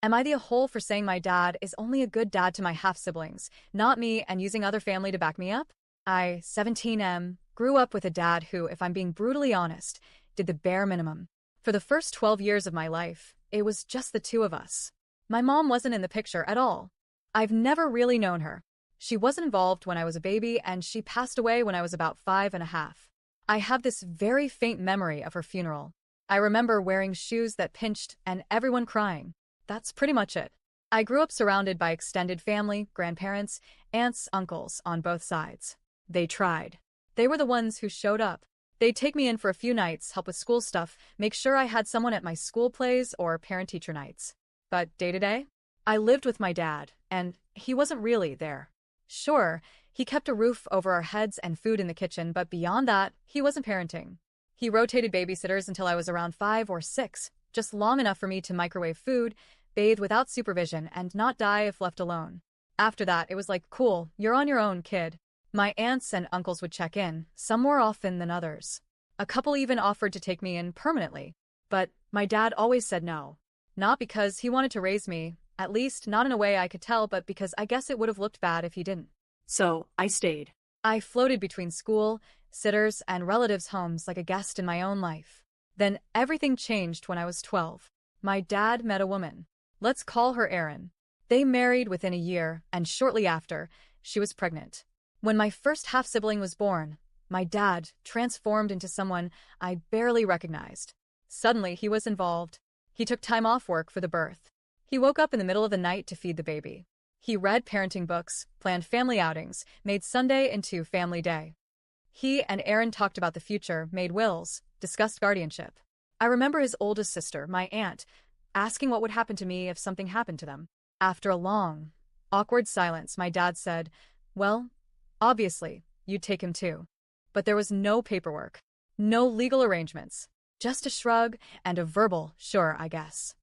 Am I the a-hole for saying my dad is only a good dad to my half-siblings, not me, and using other family to back me up? I, 17M, grew up with a dad who, if I'm being brutally honest, did the bare minimum. For the first 12 years of my life, it was just the two of us. My mom wasn't in the picture at all. I've never really known her. She wasn't involved when I was a baby, and she passed away when I was about 5.5. I have this very faint memory of her funeral. I remember wearing shoes that pinched and everyone crying. That's pretty much it. I grew up surrounded by extended family, grandparents, aunts, uncles on both sides. They tried. They were the ones who showed up. They'd take me in for a few nights, help with school stuff, make sure I had someone at my school plays or parent-teacher nights. But day to day, I lived with my dad, and he wasn't really there. Sure, he kept a roof over our heads and food in the kitchen, but beyond that, he wasn't parenting. He rotated babysitters until I was around 5 or 6, just long enough for me to microwave food, bathe without supervision, and not die if left alone. After that, it was like, cool, you're on your own, kid. My aunts and uncles would check in, some more often than others. A couple even offered to take me in permanently. But my dad always said no. Not because he wanted to raise me, at least not in a way I could tell, but because I guess it would have looked bad if he didn't. So I stayed. I floated between school, sitters, and relatives' homes like a guest in my own life. Then everything changed when I was 12. My dad met a woman. Let's call her Erin. They married within a year, and shortly after, she was pregnant. When my first half-sibling was born, my dad transformed into someone I barely recognized. Suddenly, he was involved. He took time off work for the birth. He woke up in the middle of the night to feed the baby. He read parenting books, planned family outings, made Sunday into family day. He and Erin talked about the future, made wills, discussed guardianship. I remember his oldest sister, my aunt, asking what would happen to me if something happened to them. After a long, awkward silence, my dad said, well, obviously, you'd take him too. But there was no paperwork, no legal arrangements, just a shrug and a verbal, sure, I guess.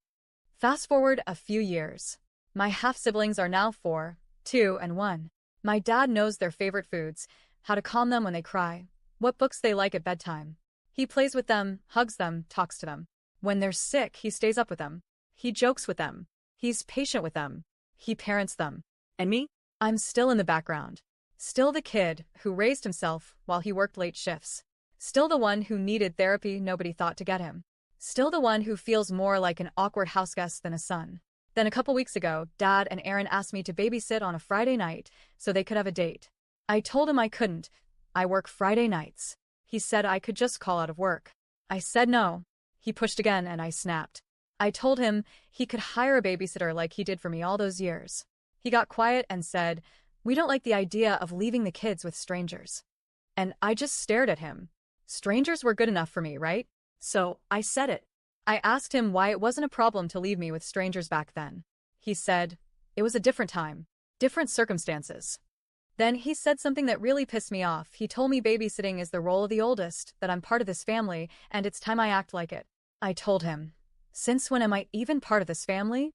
Fast forward a few years. My half-siblings are now 4, 2, and 1. My dad knows their favorite foods, how to calm them when they cry, what books they like at bedtime. He plays with them, hugs them, talks to them. When they're sick, he stays up with them. He jokes with them. He's patient with them. He parents them. And me? I'm still in the background. Still the kid who raised himself while he worked late shifts. Still the one who needed therapy nobody thought to get him. Still the one who feels more like an awkward houseguest than a son. Then a couple weeks ago, Dad and Erin asked me to babysit on a Friday night so they could have a date. I told him I couldn't. I work Friday nights. He said I could just call out of work. I said no. He pushed again and I snapped. I told him he could hire a babysitter like he did for me all those years. He got quiet and said, we don't like the idea of leaving the kids with strangers. And I just stared at him. Strangers were good enough for me, right? So I said it. I asked him why it wasn't a problem to leave me with strangers back then. He said, it was a different time, different circumstances. Then he said something that really pissed me off. He told me babysitting is the role of the oldest, that I'm part of this family, and it's time I act like it. I told him, since when am I even part of this family?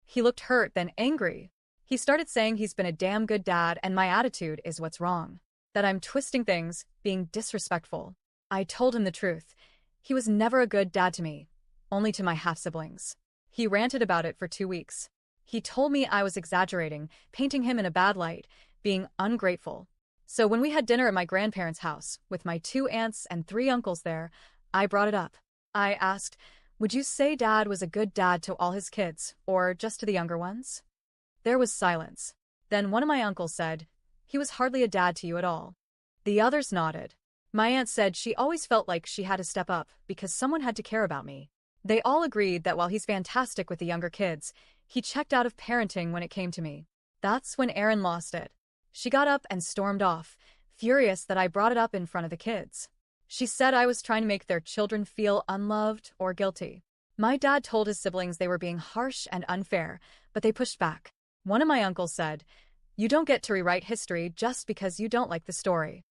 He looked hurt, then angry. He started saying he's been a damn good dad and my attitude is what's wrong. That I'm twisting things, being disrespectful. I told him the truth. He was never a good dad to me, only to my half-siblings. He ranted about it for 2 weeks. He told me I was exaggerating, painting him in a bad light, being ungrateful. So when we had dinner at my grandparents' house, with my 2 aunts and 3 uncles there, I brought it up. I asked, would you say Dad was a good dad to all his kids, or just to the younger ones? There was silence. Then one of my uncles said, he was hardly a dad to you at all. The others nodded. My aunt said she always felt like she had to step up because someone had to care about me. They all agreed that while he's fantastic with the younger kids, he checked out of parenting when it came to me. That's when Erin lost it. She got up and stormed off, furious that I brought it up in front of the kids. She said I was trying to make their children feel unloved or guilty. My dad told his siblings they were being harsh and unfair, but they pushed back. One of my uncles said, you don't get to rewrite history just because you don't like the story.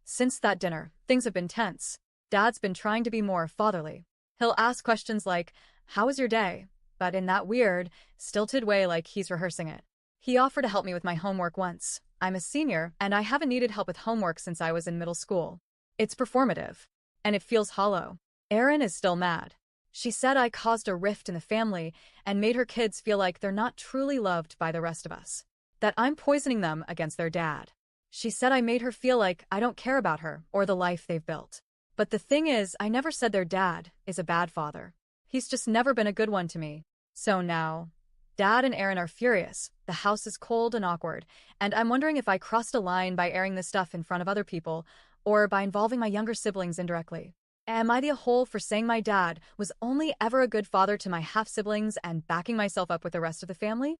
Since that dinner, things have been tense. Dad's been trying to be more fatherly. He'll ask questions like, how was your day? But in that weird, stilted way like he's rehearsing it. He offered to help me with my homework once. I'm a senior, and I haven't needed help with homework since I was in middle school. It's performative. And it feels hollow. Erin is still mad. She said I caused a rift in the family and made her kids feel like they're not truly loved by the rest of us. That I'm poisoning them against their dad. She said I made her feel like I don't care about her or the life they've built. But the thing is, I never said their dad is a bad father. He's just never been a good one to me. So now, Dad and Aaron are furious. The house is cold and awkward, and I'm wondering if I crossed a line by airing this stuff in front of other people or by involving my younger siblings indirectly. Am I the a-hole for saying my dad was only ever a good father to my half-siblings and backing myself up with the rest of the family?